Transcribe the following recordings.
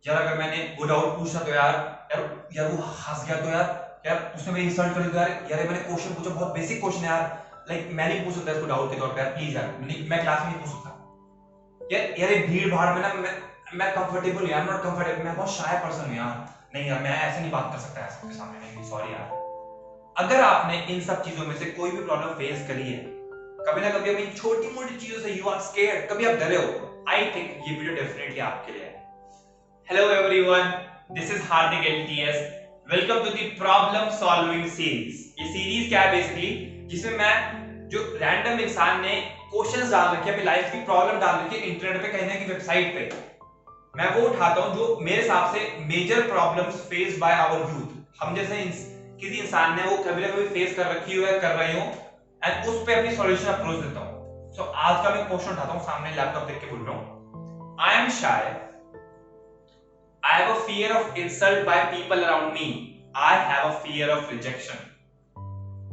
यार अगर मैंने वो डाउट पूछा तो यार यार यार वो हंस गया तो यार यार उसने मेरी इंसल्ट कर दी तो यार यार ये मैंने क्वेश्चन पूछा, बहुत बेसिक क्वेश्चन है यार, लाइक मैं नहीं पूछ सकता इसको डाउट के तौर पे यार, प्लीज यार मैं क्लास में नहीं पूछ सकता यार। यार ये भीड़ भाड़ में ना मैं कंफर्टेबल यार, नॉट कंफर्टेबल, मैं बहुत शाय पर्सन हूं यार। नहीं यार मैं ऐसे नहीं बात कर सकता यार सबके सामने, नहीं सॉरी यार। अगर आपने इन सब चीजों में से कोई भी प्रॉब्लम फेस करी है, कभी ना कभी इन छोटी मोटी चीजों से यू आर स्केयर्ड, कभी आप डरे हो, आई थिंक ये वीडियो डेफिनेटली आपके लिए है। Hello everyone, this is Hardik LTS. Welcome to the problem solving series. ये सीरीज क्या है बेसिकली, जिसमें मैं जो रैंडम इंसान ने क्वेश्चंस डाल रखे अपनी लाइफ की प्रॉब्लम डाल रखी है इंटरनेट पे कहीं ना कहीं वेबसाइट पे, मैं वो उठाता हूं जो मेरे हिसाब से major problems face by our youth. हम जैसे किसी इंसान ने वो कभी ना कभी फेस कर रखी हो या कर रही हो, एंड उस पे अपनी सॉल्यूशन अप्रोच देता हूं। सो आज का मैं क्वेश्चन उठाता हूं, सामने लैपटॉप देख के बोल रहा हूं। I am shy, I have a fear of insult by people around me. I have a fear of rejection.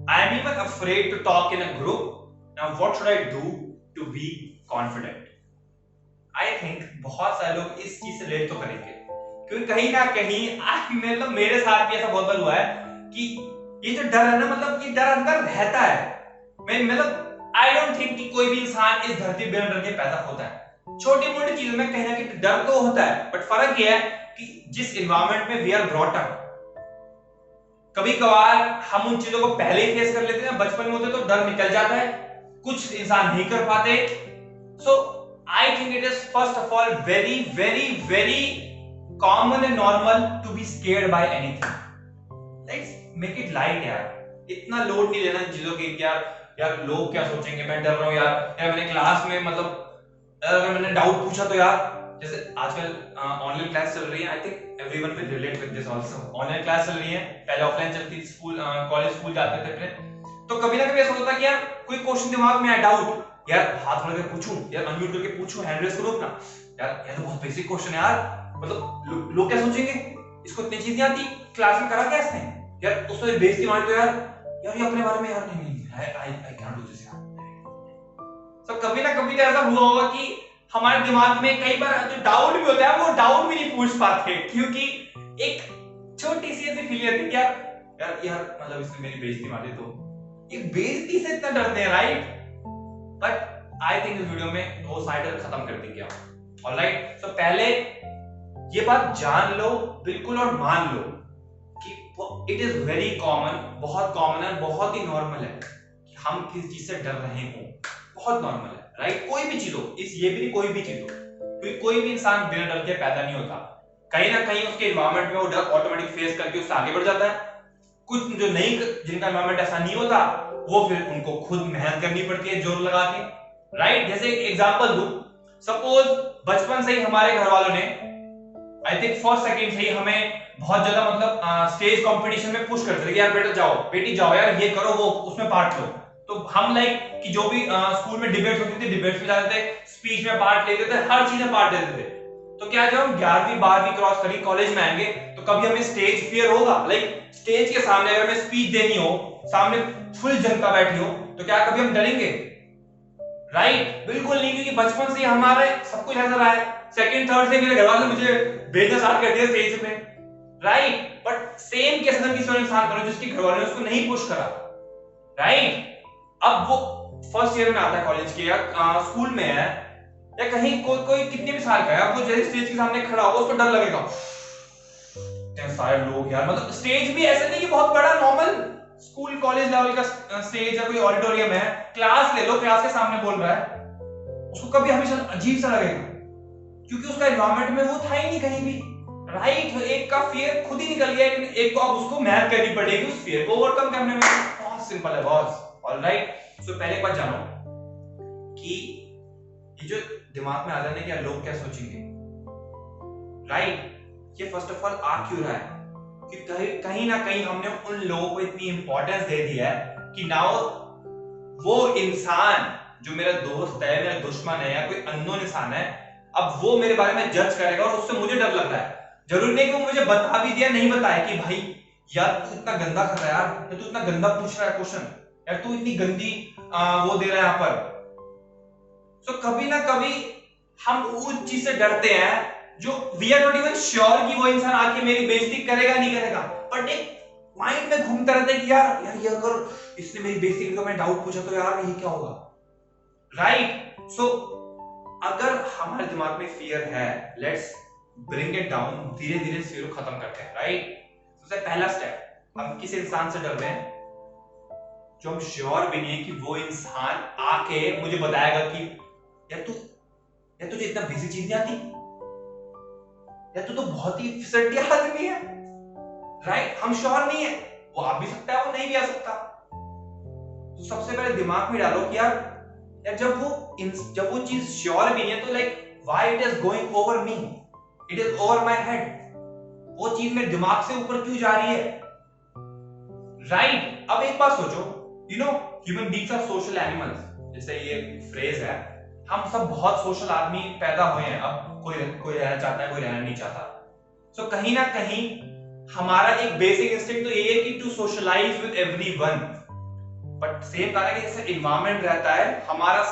I am even afraid to talk in a group. Now what should I do to be confident? I think बहुत सारे लोग इस चीज से relate तो करेंगे, क्योंकि कहीं ना कहीं मतलब मेरे साथ भी ऐसा बहुत बार हुआ है कि ये जो डर है ना, मतलब ये डर अंदर रहता है। मैं मतलब आई डोंट थिंक कि कोई भी इंसान इस धरती पे डर के पैदा होता है। छोटी मोटी चीजों में कहीं ना कहीं डर तो होता है, बट फर्क ये है कि जिस एनवायरनमेंट में वी आर ब्रॉट अप, कभी कभार हम उन चीजों को पहले ही फेस कर लेते हैं, बचपन में होते तो डर निकल जाता है, कुछ इंसान नहीं कर पाते। So I think it is first of all very very very common and normal to be scared by anything. Let's make it light यार, इतना लोड नहीं लेना चीजों के यार यार लोग क्या सोचेंगे, मैं डर रहा हूं यार मैंने क्लास में मतलब अगर मैंने डाउट पूछा तो यार, जैसे आजकल ऑनलाइन क्लास चल रही है, I think everyone will relate with this also. Online class चल रही है, पहले ऑफलाइन चलती थी, स्कूल कॉलेज स्कूल जाते थे अपने, तो कभी ना कभी ऐसा होता कि यार कोई क्वेश्चन दिमाग में आया, डाउट यार हाथ लगा के पूछूं यार, अनम्यूट करके पूछूं, हैंड रेज करो अपना, यार ये तो बहुत बेसिक क्वेश्चन है यार, मतलब लोग क्या सोचेंगे, इसको इतनी चीजें आती, क्लास में करा क्या इसने यार, उसने बेइज्जती मारी तो यार यार ये अपने बारे में यार नहीं आई कैन डू दिस यार। तो कभी ना कभी तो ऐसा हुआ होगा कि हमारे दिमाग में कई बार जो डाउट भी होता है वो डाउट भी नहीं पूछ पाते, क्योंकि एक छोटी सी ऐसी फीलिंग आती है यार यार यार मतलब इसने मेरी बेइज्जती मारी, तो एक बेइज्जती से इतना डरते हैं, राइट। बट आई थिंक इस वीडियो में वो साइड खत्म कर देंगे आप। ऑलराइट, तो पहले ये बात जान लो बिल्कुल और मान लो कि इट इज वेरी कॉमन, बहुत कॉमन है, बहुत ही नॉर्मल है कि हम किस चीज से डर रहे हो, बहुत नॉर्मल है, राइट। कोई भी चीज हो, इस ये भी नहीं कोई भी चीज हो, क्योंकि कोई भी इंसान बिना डर के पैदा नहीं होता, कहीं ना कहीं उसके एनवायरनमेंट में वो डर ऑटोमेटिक फेस करके उससे आगे बढ़ जाता है। कुछ जो नहीं, जिनका एनवायरनमेंट ऐसा नहीं होता, वो फिर उनको खुद मेहनत करनी पड़ती है जोर लगा के, राइट। जैसे एक एग्जांपल दूं, सपोज बचपन से ही हमारे घर वालों ने आई थिंक फर्स्ट सेकंड से ही हमें बहुत ज्यादा मतलब स्टेज कंपटीशन में पुश करते थे कि यार बेटा जाओ, बेटी जाओ यार, ये करो वो उसमें पार्ट लो। तो हम लाइक कि जो भी स्कूल में डिबेट्स होती थी, डिबेट्स में जाते थे, स्पीच में पार्ट लेते थे, हर चीज में पार्ट लेते थे। तो क्या जब हम 11वीं 12वीं क्रॉस करी, कॉलेज में आएंगे, तो कभी हमें स्टेज फियर होगा, लाइक स्टेज के सामने अगर हमें स्पीच देनी हो, सामने फुल जनता बैठी हो, तो क्या कभी हम डरेंगे, राइट। बिल्कुल नहीं, क्योंकि बचपन से हमारे सब कुछ ऐसा रहा है। सेकंड थर्ड से मेरे घर वाले मुझे भेजना स्टार्ट कर दिया स्टेज पे, राइट। बट सेम केस अगर किसी और इंसान करो जिसके घर वालों ने उसको नहीं पुश करा, राइट, अब वो फर्स्ट ईयर में आता है कॉलेज के या स्कूल में है या कहीं कोई कितने भी साल का है, अब वो जैसे स्टेज के सामने खड़ा होगा उसको डर लगेगा, सारे लोग यार, मतलब स्टेज भी ऐसा नहीं कि बहुत बड़ा नॉर्मल स्कूल कॉलेज लेवल का स्टेज या कोई ऑडिटोरियम है, क्लास ले लो, क्लास के सामने बोल रहा है, उसको कभी हमेशा अजीब सा लगेगा, क्योंकि उसका एनवायरनमेंट में वो था ही नहीं कहीं भी, राइट। एक का फियर खुद ही निकल गया, एक को अब उसको मेहनत करनी पड़ेगी उस फियर को ओवरकम करने में। बहुत सिंपल है बॉस, ऑलराइट। सो पहले एक बात जानो कि ये जो दिमाग में आ जाने कि लोग क्या सोचेंगे, राइट, ये फर्स्ट ऑफ ऑल आ क्यों रहा है कि कहीं ना कहीं हमने उन लोगों को इतनी इंपॉर्टेंस दे दी है कि नाउ वो इंसान जो मेरा दोस्त है, मेरा दुश्मन है या कोई अननोन इंसान है, अब वो मेरे बारे में जज करेगा और उससे मुझे डर लग रहा है। जरूरी नहीं कि वो मुझे बता भी दिया, नहीं बताया कि भाई यार तू इतना गंदा कर रहा है यार, तू इतना गंदा पूछ रहा है क्वेश्चन, यार तू इतनी गंदी वो दे रहा है यहाँ पर। सो कभी ना कभी हम उस चीज से डरते हैं जो we are not even sure कि वो इंसान आके मेरी बेइज्जती करेगा नहीं करेगा, बट एक माइंड में घूमता रहता है कि यार यार ये अगर इसने मेरी बेइज्जती की तो मैं डाउट पूछा तो यार ये क्या होगा, राइट? सो अगर हमारे दिमाग में फियर है, लेट्स ब्रिंग इट डाउन, धीरे धीरे फियर को खत्म करते हैं, राइट? सबसे पहला स्टेप, हम किस इंसान से डर रहे हैं जो हम श्योर भी नहीं है कि वो इंसान आके मुझे बताएगा कि यार तुझे इतना बेसिक चीज नहीं आती, यार तू तो बहुत ही फिसड्डी आदमी है, राइट? हम श्योर नहीं है, वो आ भी सकता है वो नहीं भी आ सकता। तो सबसे पहले दिमाग में डालो कि यार जब वो चीज श्योर भी नहीं है तो like why it is going over me, it is over my head, वो चीज मेरे दिमाग से ऊपर क्यों जा रही है, राइट? अब एक बात सोचो, you know human beings are social animals, जैसे ये फ्रेज है, हम सब बहुत सोशल आदमी पैदा हुए हैं, अब कोई रहना चाहता है कोई रहना नहीं चाहता। सो कहीं ना कहीं हमारा एक बेसिक इंस्टिंक्ट तो ये है कि to socialize with everyone, but same कारण है कि जैसे एनवायरनमेंट रहता है हमारा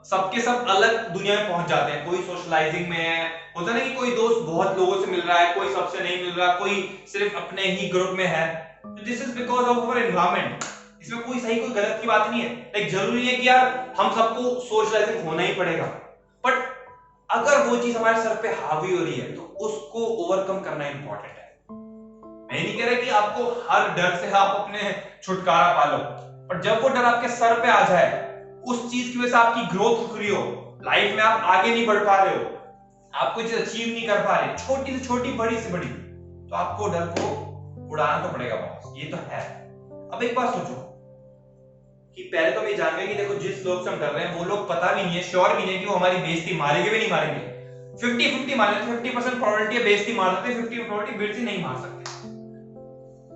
सबके सब अलग दुनिया में पहुंच जाते हैं, कोई सोशलाइजिंग में है, होता नहीं कि कोई दोस्त बहुत लोगों से मिल रहा है, कोई सबसे नहीं मिल रहा, कोई सिर्फ अपने ही ग्रुप में है, तो this is because of our environment. इसमें कोई सही कोई गलत की बात नहीं है, लाइक जरूरी है कि यार हम सबको सोशलाइजिंग होना ही पड़ेगा, बट अगर वो चीज हमारे सर पे हावी हो रही है तो उसको ओवरकम करना इंपॉर्टेंट है। मैं नहीं कह रहा कि आपको हर डर से आप अपने छुटकारा पालो, पर जब वो डर आपके सर पे आ जाए, उस चीज की वजह से आपकी ग्रोथ रुक रही हो, लाइफ में आप आगे नहीं बढ़ पा रहे हो, आप कोई चीज अचीव नहीं कर पा रहे, छोटी से छोटी बड़ी से बड़ी, तो आपको डर को उड़ाना तो पड़ेगा बॉस, ये तो है। अब एक बात सोचो कि पहले तो हम ये जान गए कि देखो जिस लोग से हम डर रहे हैं वो लोग पता भी नहीं है, श्योर भी नहीं है कि वो हमारी बेइज्जती मारेंगे भी नहीं मारेंगे, 50-50 मान लेते, 50% प्रोबेबिलिटी है बेइज्जती मार सकते, 50% प्रोबेबिलिटी बेइज्जती नहीं मार सकते।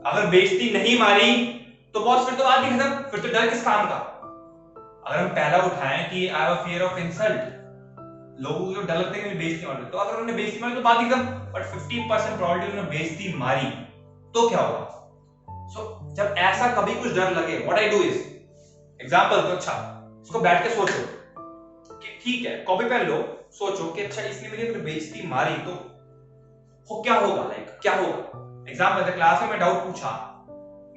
अगर बेइज्जती नहीं मारी तो बॉस फिर तो बात ही खत्म, फिर तो डर किस काम का? अगर हम पहला उठाएं कि I have a fear of insult, लोगों को डर लगता है कि मेरी बेइज्जती मार दे, तो अगर उन्होंने बेइज्जती मारी तो बात ही खत्म, बट 50% प्रोबेबिलिटी उन्होंने बेइज्जती मारी तो क्या होगा? सो जब ऐसा कभी कुछ डर लगे, what I do is example, तो अच्छा इसको बैठ के सोचो कि ठीक है, कॉपी पेन लो, सोचो कि अच्छा इसने मेरी अगर बेइज्जती मारी तो हो क्या होगा, लाइक क्या होगा? एग्जांपल क्लास में मैं डाउट पूछा,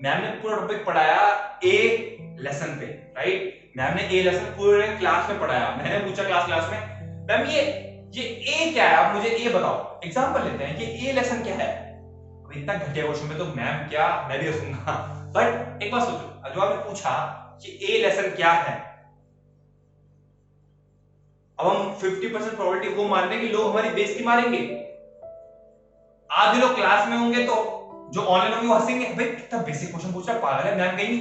मैम ने पूरा टॉपिक पढ़ाया ए लेसन पे, राइट? मैम ने ए लेसन पूरे क्लास में पढ़ाया, मैंने पूछा क्लास में मैम ये ए क्या है, आप मुझे ए बताओ। एग्जांपल लेते हैं, ये ए लेसन क्या है? अब इतना घटिया क्वेश्चन में तो मैम क्या, मैं भी हंसूंगा, बट एक बात सोचो, जो आपने पूछा कि ए लेसन क्या है, अब हम 50% प्रोबेबिलिटी वो मानने कि लोग हमारी बेइज्जती मारेंगे, आधे लोग क्लास में होंगे तो जो ऑनलाइन होंगे वो हंसेंगे, भाई कितना बेसिक क्वेश्चन पूछ रहा, पागल है, मैम कहीं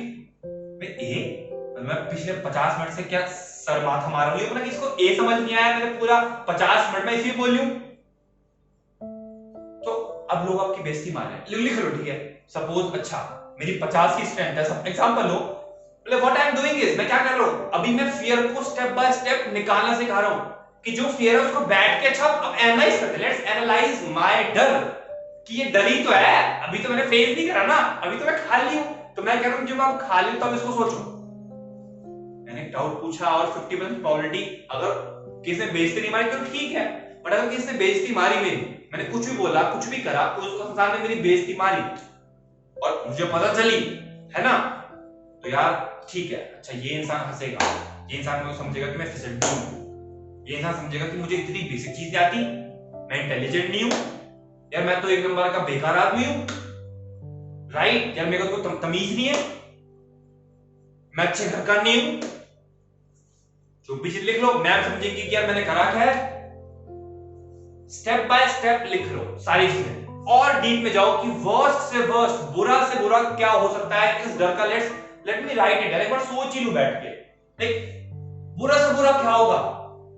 भाई ए, मैं पिछले 50 मिनट से क्या सर माथा मार रही हूं अपना कि इसको ए समझ नहीं आया, मैंने पूरा 50 मिनट में इसी बोल रही हूं, तो अब लोग आपकी बेइज्जती मार रहे हैं, लिख लो, ठीक है, सपोज अच्छा मेरी 50 की स्ट्रेंथ है, सब एग्जांपल लो, मतलब what I am doing is, मैं क्या कर रहा हूं, अभी मैं फियर को स्टेप बाय स्टेप निकालना सिखा रहा हूं कि जो फियर है उसको बैठ के अच्छा अब एनालाइज करते, लेट्स एनालाइज माय डर, कि ये डर ही तो है, अभी तो मैंने फेस नहीं करा ना, अभी तो मैं खाली हूं, तो मैं कह रहा हूं जब आप खाली हो तब इसको सोचो, मैंने डाउट पूछा और 50% प्रोबेबिलिटी, अगर किसी ने बेइज्जती नहीं मारी तो ठीक है, बट अगर किसी ने बेइज्जती मारी मेरी, मैंने कुछ भी बोला कुछ भी करा, उस इंसान ने मेरी बेइज्जती मारी और मुझे पता चली, है ना, तो यार ठीक है, अच्छा ये इंसान हंसेगा, ये इंसान मुझे समझेगा कि मैं फिसड्डी हूं, ये इंसान समझेगा कि मुझे इतनी बेसिक चीज नहीं आती, मैं इंटेलिजेंट नहीं हूं, यार मैं तो एक नंबर का बेकार आदमी हूं, राइट? यार मेरे को तो तमीज नहीं है, मैं अच्छे घर का नहीं हूं, जो भी चीज लिख लो, मैम समझेंगी कि यार मैंने करा क्या है, स्टेप बाय स्टेप लिख लो सारी चीजें, और डीप में जाओ कि वर्स्ट से वर्स्ट, बुरा से बुरा क्या हो सकता है इस डर का, लेट मी राइट इट, एक बार सोच ही लूं बैठ के, लाइक बुरा से बुरा क्या होगा?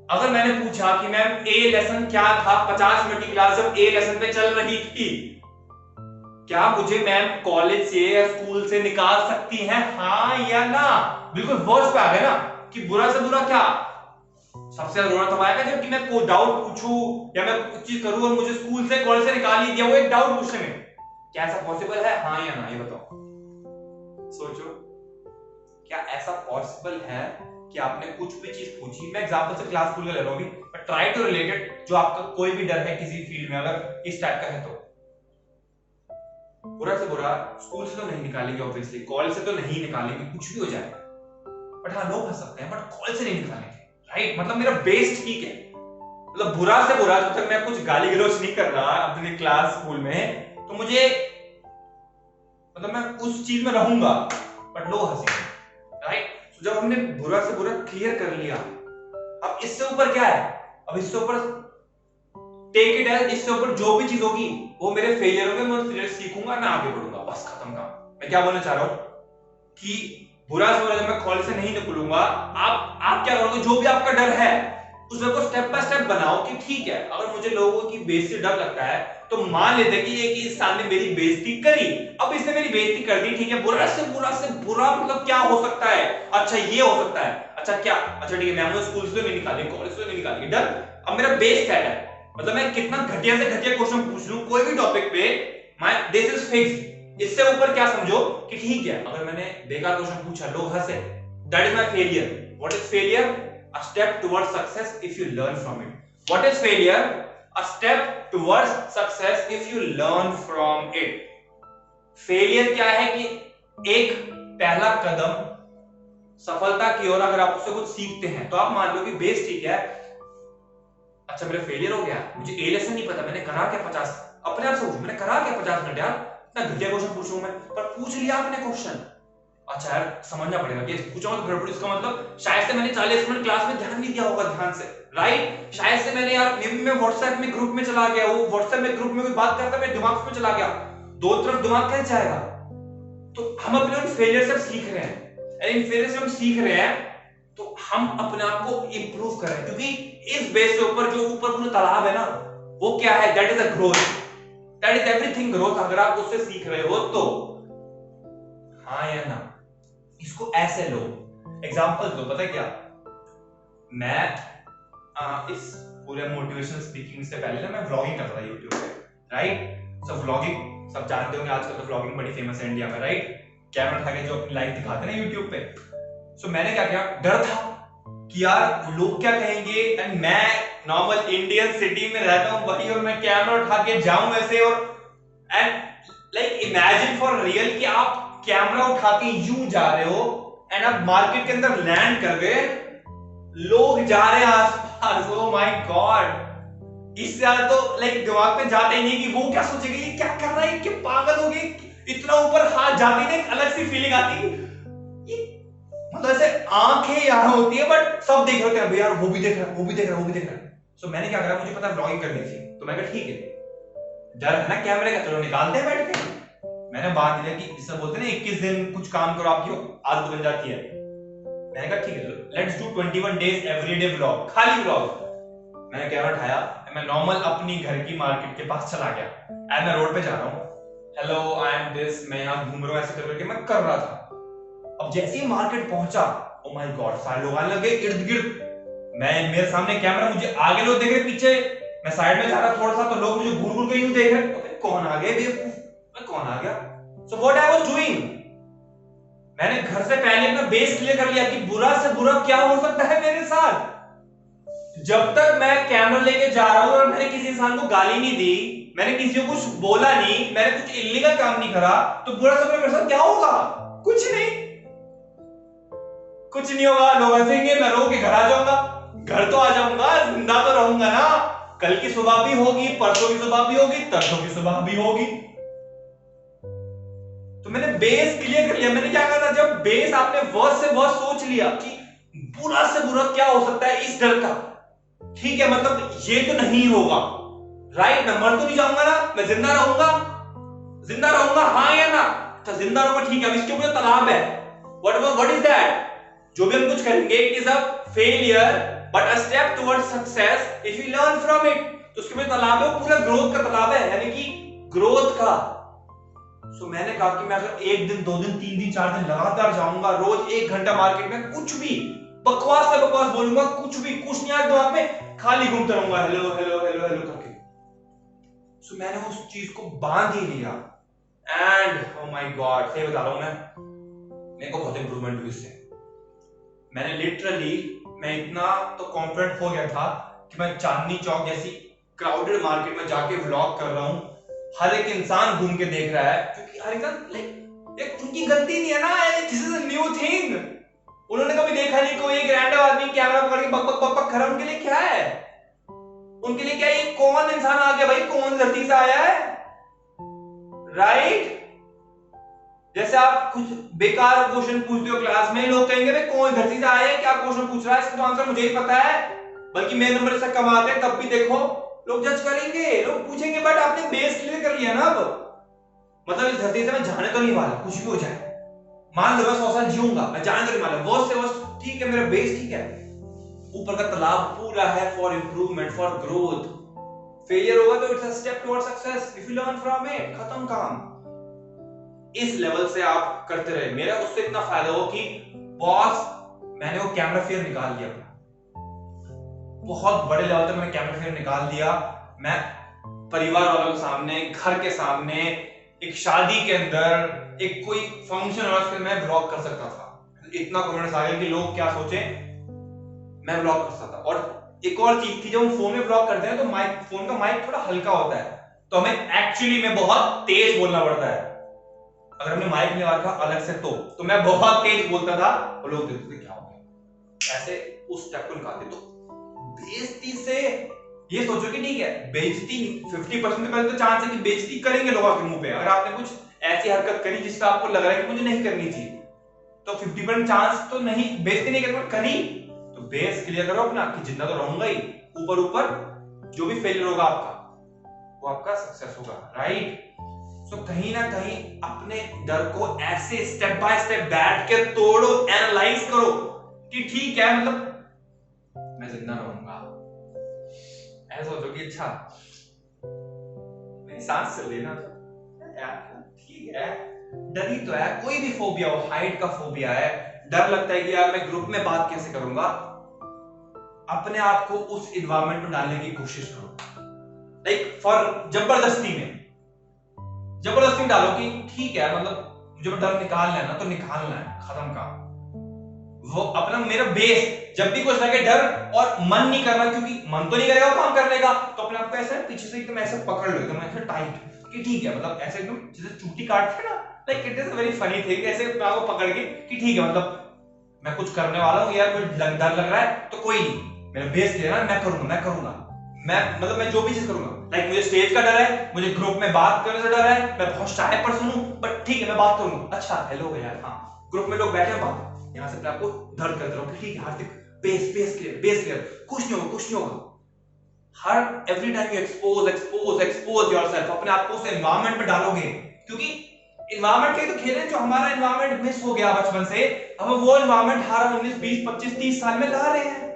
अगर मैंने पूछा कि मैम ए लेसन क्या था 50 मिनट की क्लास जब ए लेसन पे चल रही थी, क्या मुझे मैम कॉलेज से या स्कूल से निकाल सकती हैं, हाँ या ना? बिल्कुल वर्स्ट पे आ गए ना, कि बुरा से बुरा क्या, सबसे ज्यादा रोना तब आएगा जबकि मैं कोई डाउट पूछूं या मैं कुछ चीज करूं और मुझे स्कूल से कॉलेज से निकाल ही दिया वो एक डाउट पूछने में, क्या ऐसा पॉसिबल है, हाँ या ना? ये बताओ, सोचो क्या ऐसा पॉसिबल है कि आपने कुछ भी चीज पूछी, मैं एग्जांपल से क्लास स्कूल का ले रहा हूं अभी, but try to relate it, जो आपका कोई भी डर है किसी फील्ड में अगर इस टाइप का है तो बुरा से बुरा स्कूल से तो नहीं निकालेंगे, ऑब्वियसली कॉलेज से तो नहीं निकालेंगे, कुछ भी हो जाए, बट हाँ लोग हंस सकते हैं, बट कॉलेज से नहीं निकालेंगे, राइट? मतलब मेरा बेस ठीक है, मतलब बुरा से बुरा जब तक मैं कुछ गाली गलौज नहीं कर रहा अपने क्लास स्कूल में, तो मुझे मतलब मैं उस चीज में रहूंगा, बट लोग हंसेंगे, राइट? तो जब हमने बुरा से बुरा क्लियर कर लिया, अब इससे ऊपर क्या है? अब इससे ऊपर टेक इट एज, इससे ऊपर जो भी चीज होगी वो मेरे फेलियर होंगे, मैं फेलियर सीखूंगा, मैं आगे बढ़ूंगा, बस खत्म काम। मैं क्या बोलना चाह रहा हूं कि बुरा से बुरा जब मैं कॉलेज से नहीं निकलूंगा, आप क्या करोगे? जो भी आपका डर है उसमें को स्टेप बाय स्टेप बनाओ कि ठीक है, अगर मुझे लोगों की बेइज्जती डर लगता है तो मान लेते कि एक इंसान ने मेरी बेइज्जती करी, अब इसने मेरी बेइज्जती कर दी, ठीक है, बुरा से बुरा मतलब क्या हो सकता है? अच्छा ये हो सकता है, अच्छा क्या, अच्छा ठीक है, मैं स्कूल से तो नहीं निकाली, कॉलेज से तो नहीं निकाली डर, अब मेरा बेस क्या है? मतलब मैं कितना घटिया से घटिया क्वेश्चन पूछ लूं कोई भी टॉपिक पे, माय दिस इज फिक्स्ड, इससे ऊपर क्या समझो कि ठीक है, अगर मैंने बेकार क्वेश्चन पूछा, लोग हंसे, that is my failure. What is failure? A step towards success if you learn from it. What is failure? A step towards success if you learn from it. Failure क्या है कि एक पहला कदम सफलता की ओर, अगर आप उससे कुछ सीखते हैं तो आप मान लो कि बेस ठीक है, अच्छा मेरा फेलियर हो गया, मुझे ए लेसन नहीं पता, मैंने करा क्या 50, अपने आप सोचो मैंने करा क्या 50 मिनट यार, इतना घटिया क्वेश्चन पूछूं मैं, पर पूछ लिया आपने क्वेश्चन, अच्छा यार समझना पड़ेगा कि पूछा तो गड़बड़, इसका मतलब शायद से मैंने 40 मिनट क्लास में ध्यान नहीं दिया होगा ध्यान से, राइट? शायद से मैंने यार मे बी मैं व्हाट्सएप में ग्रुप में चला गया, वो व्हाट्सएप में ग्रुप में कोई बात करता मैं दिमाग में चला गया, दो तरफ दिमाग कैसे जाएगा? तो हम अपने उन फेलियर से सीख रहे हैं, और इन फेलियर से हम सीख रहे हैं तो हम अपने आप को इंप्रूव कर रहे हैं, क्योंकि इस बेस से ऊपर जो ऊपर पूरा तालाब है ना, वो क्या है? That is a growth, that is everything growth. अगर आप उससे सीख रहे हो तो हाँ या ना, इसको ऐसे लो, एग्जांपल दो, पता है क्या, मैं इस पूरे मोटिवेशनल स्पीकिंग से पहले ना मैं व्लॉगिंग करता था YouTube पे, राइट? सब व्लॉगिंग सब जानते होंगे, आजकल तो व्लॉगिंग बड़ी फेमस है इंडिया में, राइट? कैमरा उठा के जो अपनी लाइफ दिखाते हैं ना YouTube पे। सो मैंने क्या किया, डर था कि यार लोग क्या कहेंगे, एंड मैं नॉर्मल इंडियन सिटी में रहता हूं भाई, और मैं कैमरा उठा के जाऊं ऐसे, और and like imagine for real कि आप कैमरा उठा के यूं जा रहे हो एंड आप मार्केट के अंदर लैंड कर गए, लोग जा रहे हैं आसपास, ओ माय गॉड, इससे ज्यादा तो लाइक दिमाग में जाता ही नहीं कि वो क्या सोचेगा, ये क्या कर रहा है, कि पागल हो गए, इतना ऊपर हाथ जाते ही एक अलग सी फीलिंग आती है, मतलब ऐसे आंखें यहां होती है बट सब देख रहे होते हैं, यार वो भी देख रहा है, वो भी देख रहा है, वो भी देख रहा है। सो मैंने क्या करा, मुझे पता व्लॉगिंग करनी थी, तो मैं कहा ठीक है, डर है ना कैमरे का, चलो निकालते हैं बैठ के। मैंने बात लिया कि इससे बोलते हैं ना 21 दिन कुछ काम करो आपकी आदत बन जाती है, मैंने कहा ठीक है let's do 21 days everyday vlog, खाली व्लॉग। मैंने कैमरा उठाया, मैं नॉर्मल अपनी घर की मार्केट के पास चला गया, एंड मैं रोड पे जा रहा हूँ, हेलो आई एम दिस, मैं यहाँ घूम रहा हूँ, ऐसे करके मैं कर रहा था। अब जैसे ही मार्केट पहुंचा, ओ माय गॉड, सारे लोग आने लगे इर्द गिर्द, मैं मेरे सामने कैमरा, मुझे आगे लोग देख रहे, पीछे मैं साइड में जा रहा थोड़ा सा, तो लोग मुझे घूर घूर के यूं देख रहे, कौन आ गया बेवकूफ, कौन आ गया? So what I was doing, मैंने घर से पहले अपना बेस क्लियर कर लिया कि बुरा से बुरा क्या हो सकता है मेरे साथ। जब तक मैं कैमरा लेके जा रहा हूं और मैंने किसी इंसान को गाली नहीं दी, मैंने किसी को कुछ बोला नहीं, मैंने कुछ इल्लीगल काम नहीं करा, तो बुरा से बुरा मेरे साथ क्या होगा? कुछ नहीं, कुछ नहीं होगा, लोग हंसेंगे, मैं रो के घर आ जाऊंगा, घर तो आ जाऊंगा, जिंदा तो रहूंगा ना, कल की सुबह भी होगी, परसों की सुबह भी होगी, तरसों की सुबह भी होगी। तो मैंने बेस क्लियर कर लिया। मैंने क्या कहा था, जब बेस आपने वर्ड से वर्ड सोच लिया कि बुरा से बुरा क्या हो सकता है इस डर का, ठीक है, मतलब ये तो नहीं होगा, राइट? मैं मर तो नहीं जाऊंगा ना, मैं जिंदा रहूंगा, जिंदा रहूंगा, हाँ या ना? अच्छा जिंदा रहूंगा, ठीक है, अब इसके ऊपर तालाब है, व्हाट इज दैट? जो भी हम कुछ करेंगे, it is a failure but a step towards success if you learn from it. तो उसके ऊपर तालाब है, वो पूरा ग्रोथ का तालाब है, यानी कि ग्रोथ का। सो मैंने कहा कि मैं अगर 1 दिन 2 दिन 3 दिन 4 दिन लगातार जाऊंगा, रोज 1 घंटा मार्केट में कुछ भी बकवास से बकवास बोलूंगा, कुछ भी, कुछ नहीं आएगा दिमाग में, खाली घूमता रहूंगा हेलो हेलो हेलो हेलो करके। सो मैंने उस चीज को बांध ही लिया, एंड ओ माय गॉड, सही बता रहा हूं मैं, मेरे को बहुत इंप्रूवमेंट हुई इससे। मैंने लिटरली, मैं इतना तो कॉन्फिडेंट हो गया था कि मैं चांदनी चौक जैसी क्राउडेड मार्केट में जाके व्लॉग कर रहा हूँ, हर एक इंसान घूम के देख रहा है, क्योंकि हर इंसान लाइक एक उनकी गलती नहीं है ना, this is a new thing. उन्होंने कभी देखा नहीं कोई एक रैंडम आदमी कैमरा पकड़ के बक बक बक बक कर रहा है। उनके लिए क्या है, उनके लिए क्या, ये कौन इंसान आ गया भाई, कौन धरती से आया है, राइट? जैसे आप कुछ बेकार क्वेश्चन पूछते हो क्लास में, लोग कहेंगे भाई कौन धरती से आया है, क्या क्वेश्चन पूछ रहा है, इसका तो आंसर मुझे ही पता है, बल्कि मेरे नंबर से कम आते हैं, तब भी देखो लोग जज करेंगे, लोग पूछेंगे बट आपने बेस क्लियर कर लिया ना। अब मतलब इस धरती से मैं जाने तो नहीं वाला, कुछ भी हो जाए, मान लो मैं 100 साल जीऊंगा, मैं जाने तो नहीं वाला, वर्स्ट से वर्स्ट ठीक है, मेरा बेस ठीक है, ऊपर का तालाब पूरा है for improvement, for growth. Failure होगा तो it's a step toward success, if you learn from it, खत्म काम। इस लेवल से आप करते रहे, मेरा उससे इतना फायदा हो कि बॉस, मैंने वो कैमरा फेयर निकाल लिया, बहुत बड़े लेवल तक मैंने कैमरा फेयर निकाल दिया। मैं परिवार वालों के सामने, घर के सामने, एक शादी के अंदर, एक कोई फंक्शन हो उसके मैं ब्लॉग कर सकता था। इतना कॉन्फिडेंस आ गया कि लोग क्या सोचे, मैं ब्लॉग कर सकता था। और एक और चीज थी, जब हम फोन में ब्लॉग करते हैं तो माइक, फोन का माइक थोड़ा हल्का होता है, तो हमें एक्चुअली में बहुत तेज बोलना पड़ता है। अगर हमने माइक नहीं रखा अलग से तो मैं बहुत तेज बोलता था और लोग देखते थे क्या हो गया, ऐसे उस स्टेप को निकालते। तो बेइज्जती से ये सोचो कि ठीक है, बेइज्जती 50% तो पहले तो चांस है कि बेइज्जती करेंगे लोग आपके मुंह पे। अगर आपने कुछ ऐसी हरकत करी जिसका आपको लग रहा है कि मुझे नहीं करनी चाहिए, तो 50% चांस तो नहीं, बेइज्जती नहीं करनी, करी तो बेस क्लियर करो अपना कि जिंदा तो रहूंगा ही, ऊपर ऊपर जो भी फेलियर होगा आपका वो आपका सक्सेस होगा, राइट? सो कहीं ना कहीं अपने डर को ऐसे स्टेप बाय स्टेप बैठ के तोड़ो, एनालाइज करो कि ठीक है, मतलब मैं जिंदा रहूंगा, ऐसा सोचो कि अच्छा मेरी सांस चल रही है ना यार, ठीक है, डर ही तो है, कोई भी फोबिया हो, हाइट का फोबिया है, डर लगता है कि यार मैं ग्रुप में बात कैसे करूंगा, अपने आप को उस एनवायरनमेंट में डालने की कोशिश करो, लाइक फॉर जबरदस्ती में डालो कि ठीक है, मतलब मुझे डर निकालना है ना तो निकालना है, खत्म काम। वो अपना मेरा बेस, जब भी कुछ लगे डर और मन नहीं करना, क्योंकि मन तो नहीं करेगा काम करने का, तो अपने आप को ऐसे पीछे से एकदम ऐसे पकड़ लो, एकदम ऐसे टाइट कि ठीक है, मतलब ऐसे एकदम जैसे चूटी काटते हैं ना, like it is a very funny thing, ऐसे अपने आप को पकड़ के कि ठीक है, मतलब मैं कुछ करने वाला हूं यार, मुझे डर लग रहा है तो कोई नहीं, मेरा बेस क्लियर है, मैं करूंगा, मैं मतलब मैं जो भी चीज करूंगा, लाइक मुझे स्टेज का डर है, मुझे ग्रुप में बात करने से डर है, मैं बहुत शाय पर्सन हूं, बट ठीक है मैं बात करूंगा, अच्छा हेलो यार, हाँ ग्रुप में लोग बैठे हैं, बात यहां से अपने आपको दर्द करते रहो, ठीक है हार्दिक, बेस क्लियर, कुछ नहीं होगा। हर every time you expose yourself, अपने आप को उस एनवायरनमेंट में डालोगे, क्योंकि एनवायरनमेंट के तो खेल है, जो हमारा एनवायरनमेंट मिस हो गया बचपन से, अब वो एनवायरनमेंट हर 19 20 25 30 साल में ला रहे हैं,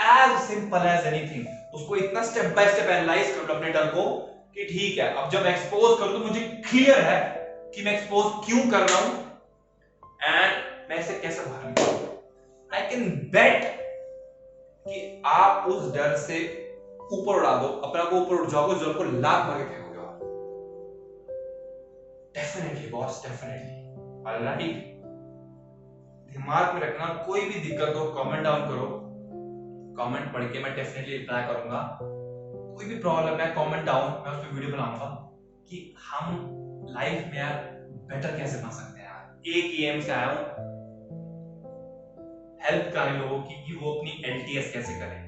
एज सिंपल एज एनीथिंग। उसको इतना स्टेप बाय स्टेप एनालाइज कर लो अपने डर को कि ठीक है, अब जब एक्सपोज करूं तो मुझे क्लियर है कि मैं एक्सपोज क्यों कर रहा हूं एंड मैं इसे कैसे बाहर निकालूं। आई कैन बेट कि आप उस डर से ऊपर उड़ा दो, अपने आप को ऊपर उठ जाओगे, जो आपको लात मार के फेंकोगे आप, डेफिनेटली बॉस, डेफिनेटली, ऑलराइट? दिमाग में रखना, कोई भी दिक्कत हो कमेंट डाउन करो, कमेंट पढ़ के मैं डेफिनेटली रिप्लाई करूंगा। कोई भी प्रॉब्लम है कमेंट डाउन, मैं उस पर वीडियो बनाऊंगा कि हम लाइफ में यार बेटर कैसे बना सकते हैं यार। एक ही एम से आया हूं, हेल्प कराने लोगों की कि वो अपनी एलटीएस कैसे करें,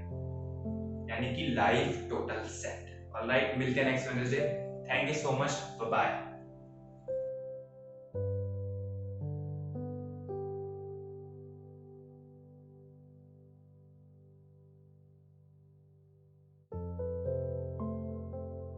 यानी कि लाइफ टोटल सेट। ऑलराइट, मिलते हैं next Wednesday. Thank you so much, bye bye.